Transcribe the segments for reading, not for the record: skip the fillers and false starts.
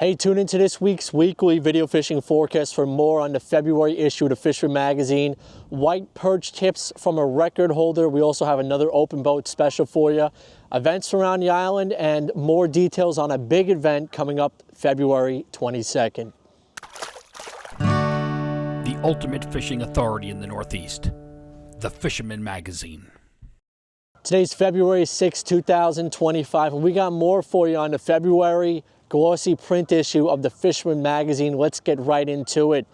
Hey, tune into this week's weekly video fishing forecast for more on the February issue of the Fisherman magazine. White perch tips from a record holder. We also have another open boat special for you. Events around the island and more details on a big event coming up February 22nd. The ultimate fishing authority in the Northeast, the Fisherman magazine. Today's February 6, 2025, and we got more for you on the February glossy print issue of the Fisherman magazine. Let's get right into it.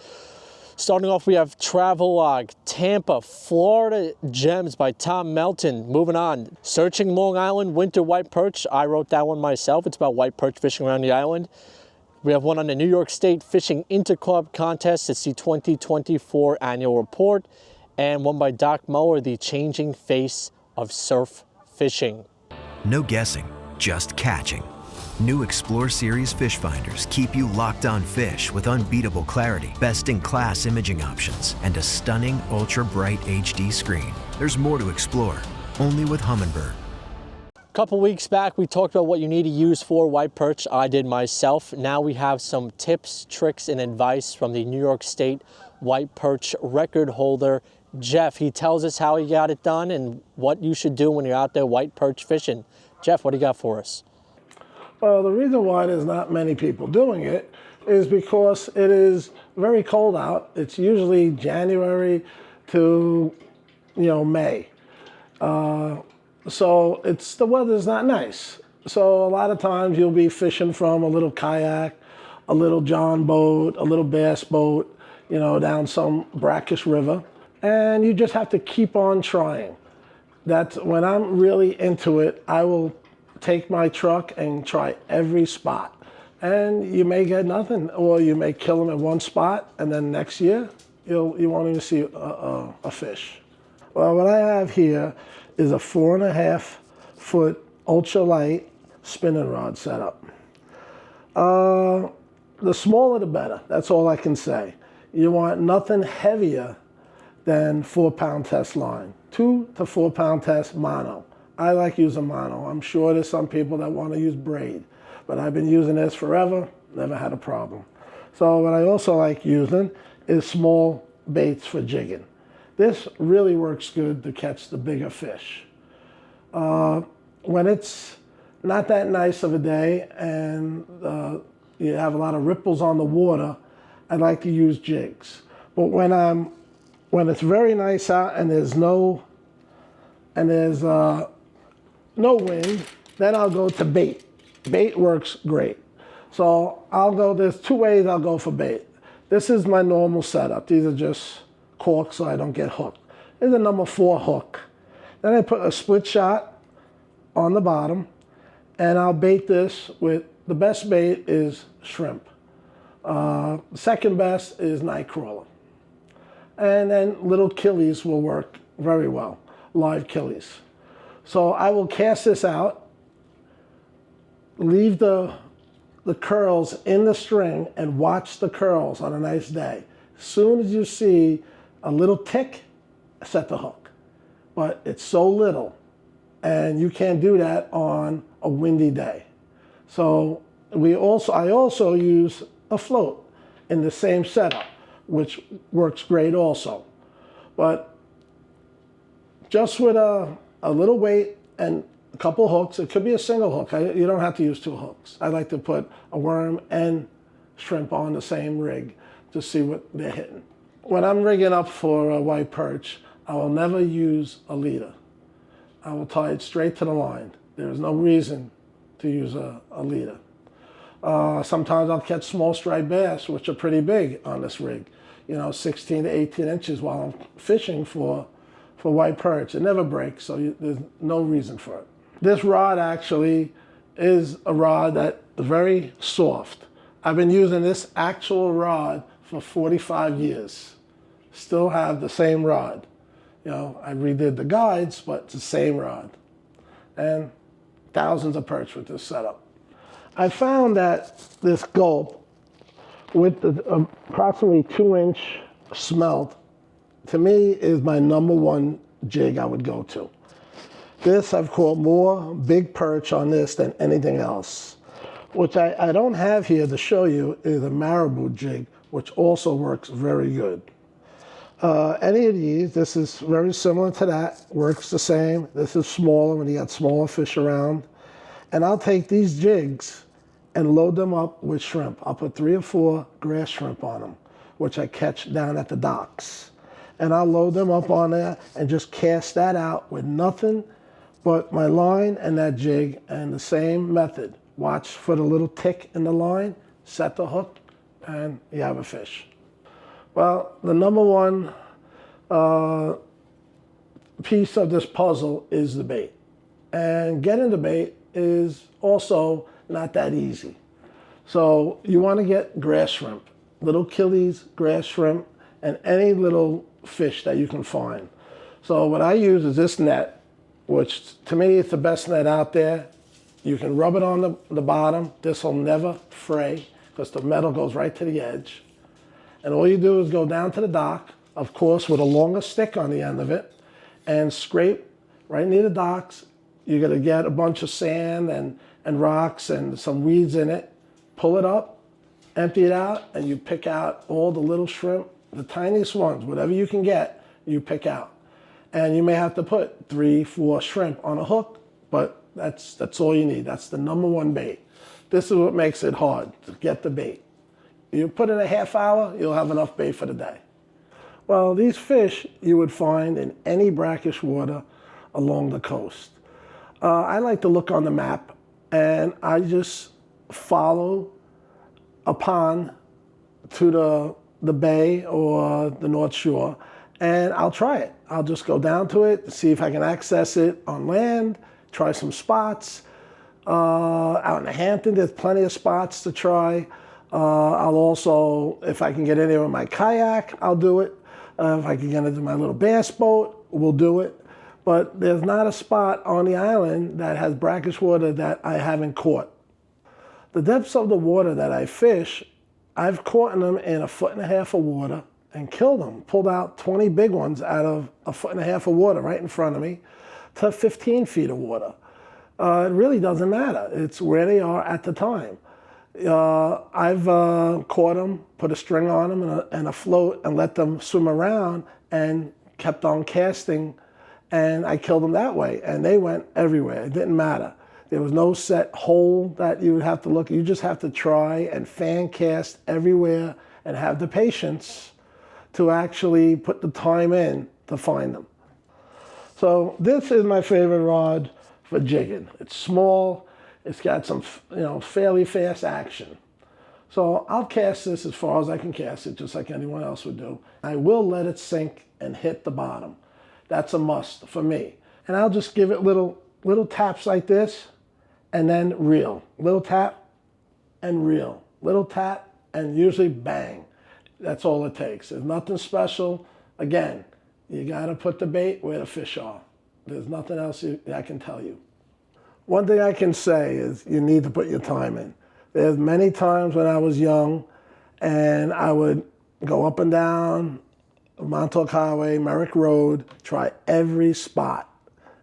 Starting off, we have Travelog, Tampa, Florida Gems by Tom Melton. Moving on, Searching Long Island Winter White Perch. I wrote that one myself. It's about white perch fishing around the island. We have one on the New York State Fishing Interclub Contest. It's the 2024 annual report. And one by Doc Mower, The Changing Face of Surf Fishing. No guessing, just catching. New Explore Series fish finders keep you locked on fish with unbeatable clarity, best-in-class imaging options, and a stunning ultra-bright HD screen. There's more to explore, only with Humminbird. A couple weeks back, we talked about what you need to use for white perch. I did myself. Now we have some tips, tricks, and advice from the New York State white perch record holder, Jeff. He tells us how he got it done and what you should do when you're out there white perch fishing. Jeff, what do you got for us? Well, the reason why there's not many people doing it is because it is very cold out. It's usually January to, May. So the weather's not nice. So a lot of times you'll be fishing from a little kayak, a little john boat, a little bass boat, down some brackish river. And you just have to keep on trying. That's when I'm really into it, I will take my truck and try every spot. And you may get nothing, or you may kill them at one spot, and then next year, you won't even see a fish. Well, what I have here is a 4.5-foot ultralight spinning rod setup. The smaller the better, that's all I can say. You want nothing heavier than 4-pound test line, 2 to 4 pound test mono. I like using mono. I'm sure there's some people that want to use braid, but I've been using this forever, never had a problem. So what I also like using is small baits for jigging. This really works good to catch the bigger fish. When it's not that nice of a day and you have a lot of ripples on the water, I like to use jigs. But when it's very nice out and there's no wind, then I'll go to bait. Bait works great. So there's 2 ways I'll go for bait. This is my normal setup. These are just corks so I don't get hooked. There's a number 4 hook. Then I put a split shot on the bottom, and I'll bait this with, the best bait is shrimp. Second best is nightcrawler. And then little killies will work very well, live killies. So I will cast this out, leave the curls in the string, and watch the curls on a nice day. As soon as you see a little tick, set the hook. But it's so little, and you can't do that on a windy day. So I also use a float in the same setup, which works great also. But just with a little weight and a couple hooks, it could be a single hook. You don't have to use 2 hooks. I like to put a worm and shrimp on the same rig to see what they're hitting. When I'm rigging up for a white perch, I will never use a leader. I will tie it straight to the line. There's no reason to use a leader. Sometimes I'll catch small striped bass, which are pretty big on this rig, 16 to 18 inches while I'm fishing for white perch. It never breaks, so there's no reason for it. This rod actually is a rod that is very soft. I've been using this actual rod for 45 years. Still have the same rod. I redid the guides, but it's the same rod. And thousands of perch with this setup. I found that this gulp with the approximately 2-inch smelt, to me, is my #1 jig I would go to. This, I've caught more big perch on this than anything else. which I don't have here to show you, is a marabou jig, which also works very good. Any of these, this is very similar to that, works the same. This is smaller when you got smaller fish around. And I'll take these jigs and load them up with shrimp. I'll put 3 or 4 grass shrimp on them, which I catch down at the docks. And I'll load them up on there and just cast that out with nothing but my line and that jig, and the same method. Watch for the little tick in the line, set the hook, and you have a fish. Well, the number one piece of this puzzle is the bait. And getting the bait is also not that easy. So you want to get grass shrimp, little killies, grass shrimp, and any little fish that you can find. So what I use is this net, which to me is the best net out there. You can rub it on the bottom. This will never fray because the metal goes right to the edge. And all you do is go down to the dock, of course, with a longer stick on the end of it, and scrape right near the docks. You're gonna get a bunch of sand and rocks and some weeds in it. Pull it up, empty it out, and you pick out all the little shrimp, the tiniest ones, whatever you can get, you pick out. And you may have to put 3, 4 shrimp on a hook, but that's all you need. That's the number one bait. This is what makes it hard, to get the bait. You put in a half hour, you'll have enough bait for the day. Well, these fish you would find in any brackish water along the coast. I like to look on the map, and I just follow a pond to the bay or the North Shore, and I'll try it. I'll just go down to it, see if I can access it on land, try some spots. Out in the Hampton, there's plenty of spots to try. I'll also, if I can get in there with my kayak, I'll do it. If I can get into my little bass boat, we'll do it. But there's not a spot on the island that has brackish water that I haven't caught. The depths of the water that I fish, I've caught them in 1.5 feet of water and killed them. Pulled out 20 big ones out of 1.5 feet of water right in front of me to 15 feet of water. It really doesn't matter. It's where they are at the time. I've caught them, put a string on them and a float and let them swim around and kept on casting, and I killed them that way. And they went everywhere. It didn't matter. There was no set hole that you would have to look. You just have to try and fan cast everywhere and have the patience to actually put the time in to find them. So this is my favorite rod for jigging. It's small. It's got some, fairly fast action. So I'll cast this as far as I can cast it, just like anyone else would do. I will let it sink and hit the bottom. That's a must for me. And I'll just give it little taps like this, and then reel. Little tap and reel. Little tap and usually bang. That's all it takes. There's nothing special. Again, you gotta put the bait where the fish are. There's nothing else I can tell you. One thing I can say is you need to put your time in. There's many times when I was young and I would go up and down Montauk Highway, Merrick Road, try every spot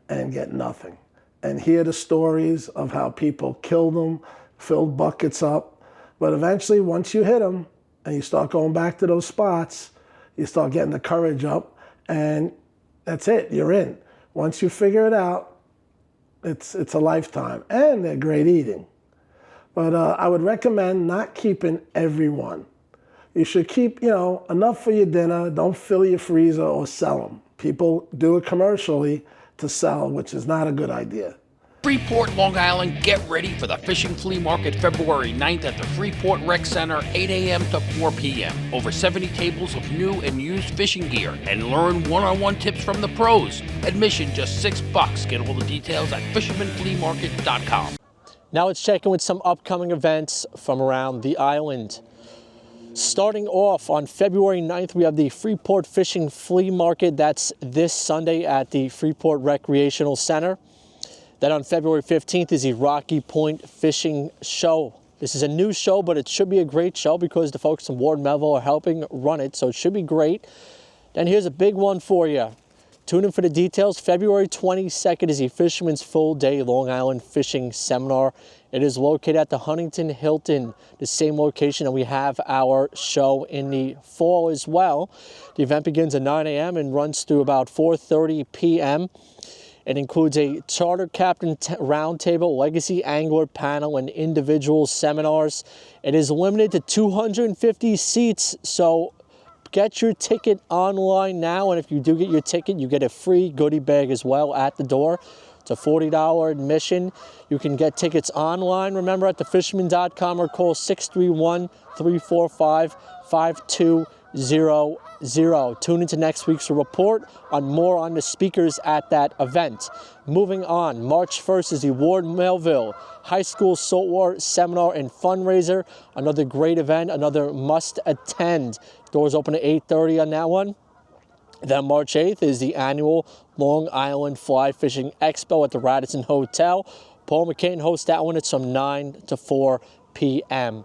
and get nothing. And hear the stories of how people killed them, filled buckets up. But eventually, once you hit them and you start going back to those spots, you start getting the courage up, and that's it, you're in. Once you figure it out, it's a lifetime, and they're great eating. But I would recommend not keeping every one. You should keep, enough for your dinner. Don't fill your freezer or sell them. People do it commercially to sell, which is not a good idea. Freeport, Long Island, get ready for the Fishing Flea Market February 9th at the Freeport Rec Center, 8 a.m. to 4 p.m. Over 70 tables of new and used fishing gear, and learn one-on-one tips from the pros. Admission just $6. Get all the details at fishermanfleamarket.com. Now let's check in with some upcoming events from around the island. Starting off on February 9th, we have the Freeport Fishing Flea Market. That's this Sunday at the Freeport Recreational Center. Then on February 15th is the Rocky Point Fishing Show. This is a new show, but it should be a great show because the folks from Ward Melville are helping run it, so it should be great. Then here's a big one for you. Tune in for the details. February 22nd is the Fisherman's Full Day Long Island Fishing Seminar It is located at the Huntington Hilton, the same location, and we have our show in the fall as well. The event begins at 9 a.m. and runs through about 4:30 p.m. It includes a charter captain roundtable, legacy angler panel, and individual seminars. It is limited to 250 seats, so get your ticket online now, and if you do get your ticket, you get a free goodie bag as well at the door. It's a $40 admission. You can get tickets online, remember, at thefisherman.com, or call 631-345-5200. Tune into next week's report on more on the speakers at that event. Moving on, March 1st is the Ward Melville High School Saltwater Seminar and Fundraiser. Another great event, another must attend. Doors open at 8:30 on that one. Then March 8th is the annual Long Island Fly Fishing Expo at the Radisson Hotel. Paul McCain hosts that one. It's from 9 to 4 p.m.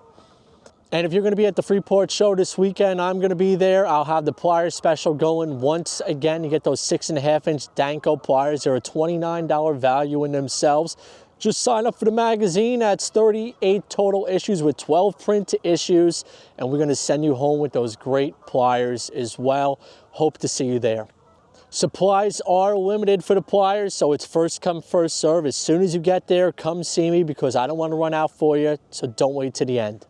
And if you're going to be at the Freeport Show this weekend, I'm going to be there. I'll have the pliers special going once again. You get those 6.5-inch Danko pliers. They're a $29 value in themselves. Just sign up for the magazine. That's 38 total issues with 12 print issues. And we're going to send you home with those great pliers as well. Hope to see you there. Supplies are limited for the pliers, so it's first come, first serve. As soon as you get there, come see me because I don't want to run out for you, so don't wait to the end.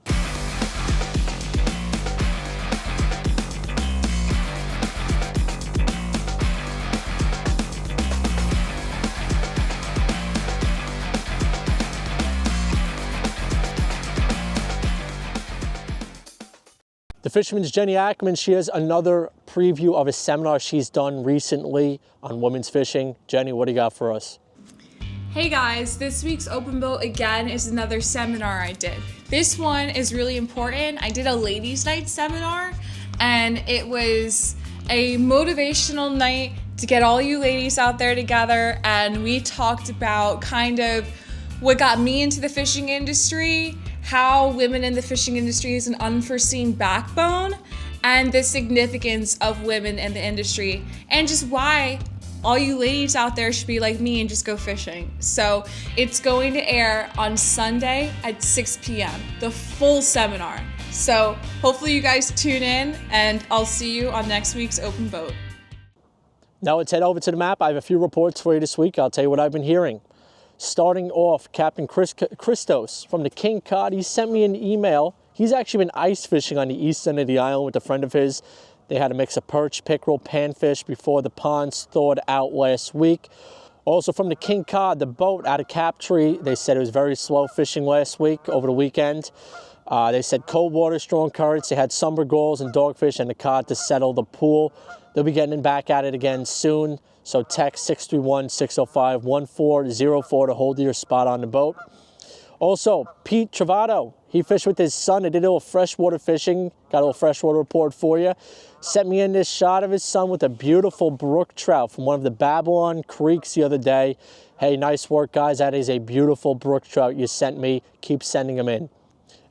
The Fisherman's Jenni Ackerman, she has another preview of a seminar she's done recently on women's fishing. Jenni, what do you got for us? Hey guys, this week's Open Boat again is another seminar I did. This one is really important. I did a ladies' night seminar, and it was a motivational night to get all you ladies out there together, and we talked about kind of what got me into the fishing industry, how women in the fishing industry is an unforeseen backbone, and the significance of women in the industry, and just why all you ladies out there should be like me and just go fishing. So it's going to air on Sunday at 6 p.m., the full seminar. So hopefully you guys tune in, and I'll see you on next week's Open Boat. Now let's head over to the map. I have a few reports for you this week. I'll tell you what I've been hearing. Starting off, Captain Christos from the King Cod, he sent me an email. He's actually been ice fishing on the east end of the island with a friend of his. They had a mix of perch, pickerel, panfish before the ponds thawed out last week. Also from the King Cod, the boat out of Capt, they said it was very slow fishing last week, over the weekend. They said cold water, strong currents. They had summer gulls and dogfish and the cod to settle the pool. They'll be getting back at it again soon. So text 631-605-1404 to hold your spot on the boat. Also, Pete Travato, he fished with his son. They did a little freshwater fishing. Got a little freshwater report for you. Sent me in this shot of his son with a beautiful brook trout from one of the Babylon creeks the other day. Hey, nice work, guys. That is a beautiful brook trout you sent me. Keep sending them in.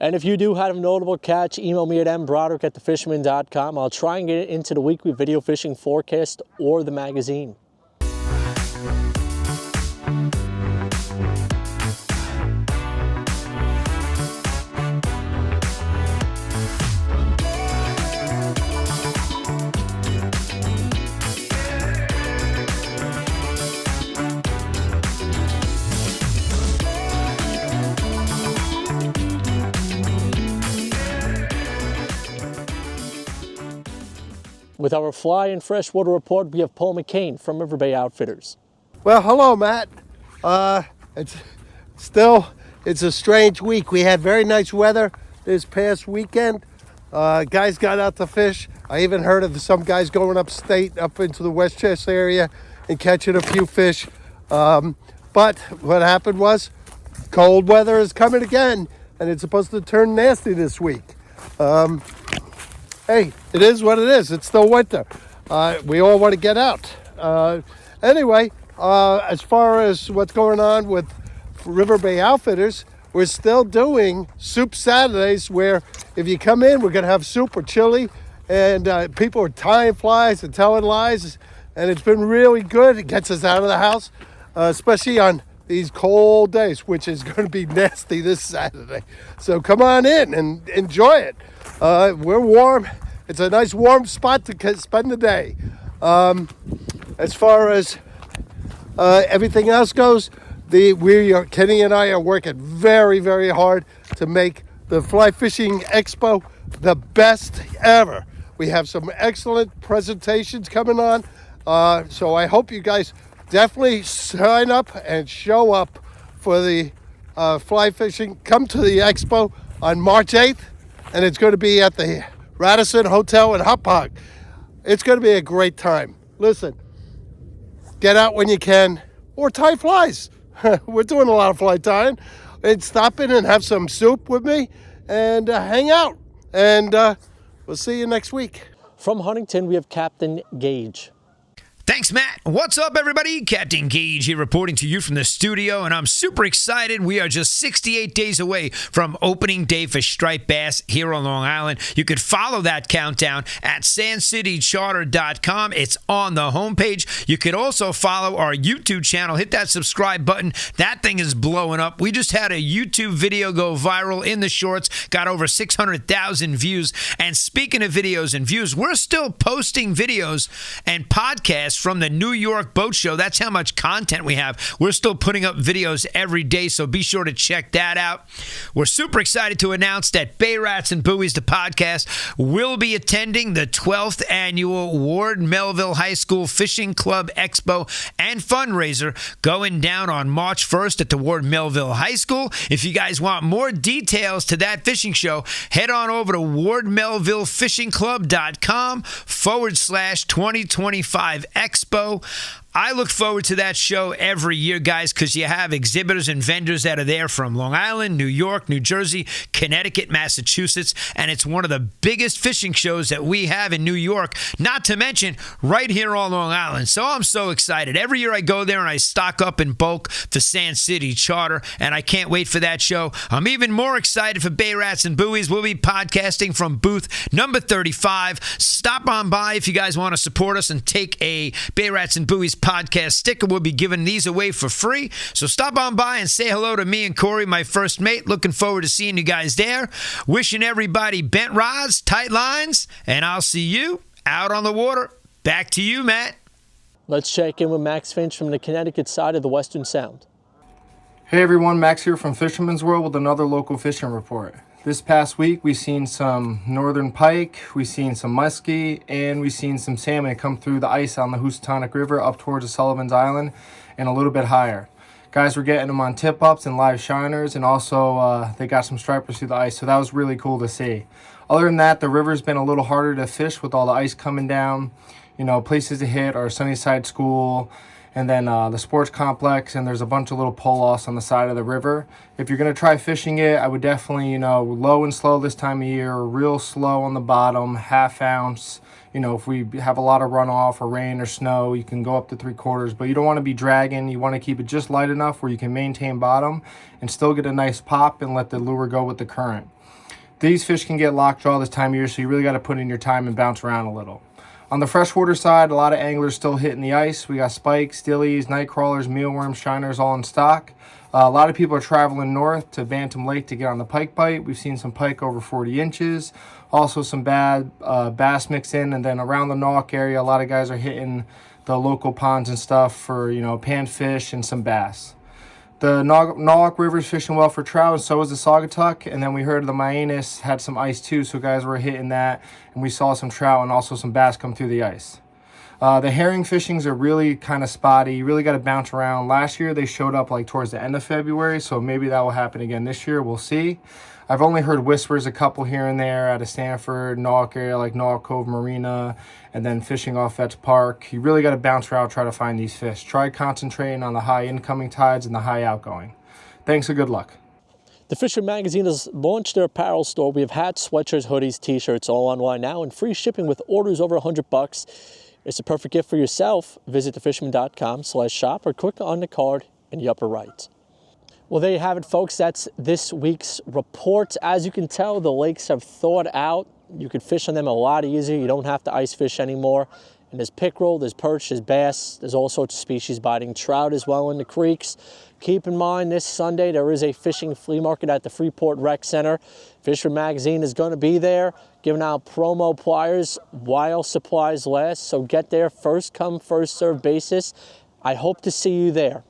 And if you do have a notable catch, email me at mbroderick@thefisherman.com. I'll try and get it into the weekly video fishing forecast or the magazine. With our fly and freshwater report, we have Paul McCain from River Bay Outfitters. Well, hello, Matt. It's a strange week. We had very nice weather this past weekend. Guys got out to fish. I even heard of some guys going upstate, up into the Westchester area and catching a few fish. But what happened was cold weather is coming again, and it's supposed to turn nasty this week. Hey, it is what it is. It's still winter. We all want to get out. Anyway, as far as what's going on with River Bay Outfitters, we're still doing Soup Saturdays, where if you come in, we're going to have soup or chili, and people are tying flies and telling lies, and it's been really good. It gets us out of the house, especially on these cold days, which is going to be nasty this Saturday. So come on in and enjoy it. We're warm. It's a nice warm spot to spend the day. As far as everything else goes, Kenny and I are working very, very hard to make the Fly Fishing Expo the best ever. We have some excellent presentations coming on. So I hope you guys definitely sign up and show up for the fly fishing. Come to the expo on March 8th, and it's going to be at the Radisson Hotel in Hauppauge. It's going to be a great time. Listen, get out when you can, or tie flies. We're doing a lot of fly tying. And stop in and have some soup with me and hang out. And we'll see you next week. From Huntington, we have Captain Gaige. Thanks, Matt. What's up, everybody? Captain Gaige here reporting to you from the studio, and I'm super excited. We are just 68 days away from opening day for striped bass here on Long Island. You could follow that countdown at sandcitycharter.com. It's on the homepage. You could also follow our YouTube channel. Hit that subscribe button. That thing is blowing up. We just had a YouTube video go viral in the shorts, got over 600,000 views. And speaking of videos and views, we're still posting videos and podcasts from the New York Boat Show. That's how much content we have. We're still putting up videos every day, so be sure to check that out. We're super excited to announce that Bay Rats and Buoys, the podcast, will be attending the 12th annual Ward Melville High School Fishing Club Expo and fundraiser going down on March 1st at the Ward Melville High School. If you guys want more details to that fishing show, head on over to wardmelvillefishingclub.com/2025 Expo. I look forward to that show every year, guys, because you have exhibitors and vendors that are there from Long Island, New York, New Jersey, Connecticut, Massachusetts, and it's one of the biggest fishing shows that we have in New York, not to mention right here on Long Island. So I'm so excited. Every year I go there and I stock up in bulk for Sand City Charter, and I can't wait for that show. I'm even more excited for Bay Rats and Buoys. We'll be podcasting from booth number 35. Stop on by if you guys want to support us and take a Bay Rats and Buoys podcast sticker. We'll be giving these away for free. So stop on by and say hello to me and Corey, my first mate. Looking forward to seeing you guys there. Wishing everybody bent rods, tight lines, and I'll see you out on the water. Back to you, Matt. Let's check in with Max Finch from the Connecticut side of the Western Sound. Hey everyone, Max here from Fisherman's World with another local fishing report. This past week, we've seen some northern pike, we've seen some muskie, and we've seen some salmon come through the ice on the Housatonic River up towards the Sullivan's Island and a little bit higher. Guys were getting them on tip-ups and live shiners, and also they got some stripers through the ice, so that was really cool to see. Other than that, the river's been a little harder to fish with all the ice coming down. You know, places to hit are Sunnyside School, and then the sports complex, and there's a bunch of little pull-offs on the side of the river. If you're going to try fishing it, I would definitely, low and slow this time of year, real slow on the bottom, half ounce. If we have a lot of runoff or rain or snow, you can go up to 3/4, but you don't want to be dragging. You want to keep it just light enough where you can maintain bottom and still get a nice pop and let the lure go with the current. These fish can get lockjaw this time of year, so you really got to put in your time and bounce around a little. On the freshwater side, a lot of anglers still hitting the ice. We got spikes, dillies, night crawlers, mealworms, shiners all in stock. A lot of people are traveling north to Bantam Lake to get on the pike bite. We've seen some pike over 40 inches. Also some bad bass mixed in. And then around the Norwalk area, a lot of guys are hitting the local ponds and stuff for, panfish and some bass. The Norwalk River's fishing well for trout, and so is the Saugatuck. And then we heard the Mianus had some ice too, so guys were hitting that. And we saw some trout and also some bass come through the ice. The herring fishings are really kind of spotty. You really got to bounce around. Last year they showed up like towards the end of February, so maybe that will happen again this year. We'll see. I've only heard whispers, a couple here and there out of Stanford, Norwalk area, like Norwalk Cove Marina, and then fishing off Fetch Park. You really got to bounce around, try to find these fish. Try concentrating on the high incoming tides and the high outgoing. Thanks and good luck. The Fisherman magazine has launched their apparel store. We have hats, sweatshirts, hoodies, t-shirts, all online now, and free shipping with orders over $100. It's a perfect gift for yourself. Visit thefisherman.com/shop or click on the card in the upper right. Well, there you have it, folks. That's this week's report. As you can tell, the lakes have thawed out. You can fish on them a lot easier. You don't have to ice fish anymore. And there's pickerel, there's perch, there's bass, there's all sorts of species biting, trout as well in the creeks. Keep in mind this Sunday there is a fishing flea market at the Freeport Rec Center. Fisherman Magazine is going to be there giving out promo pliers while supplies last. So get there, first come, first served basis. I hope to see you there.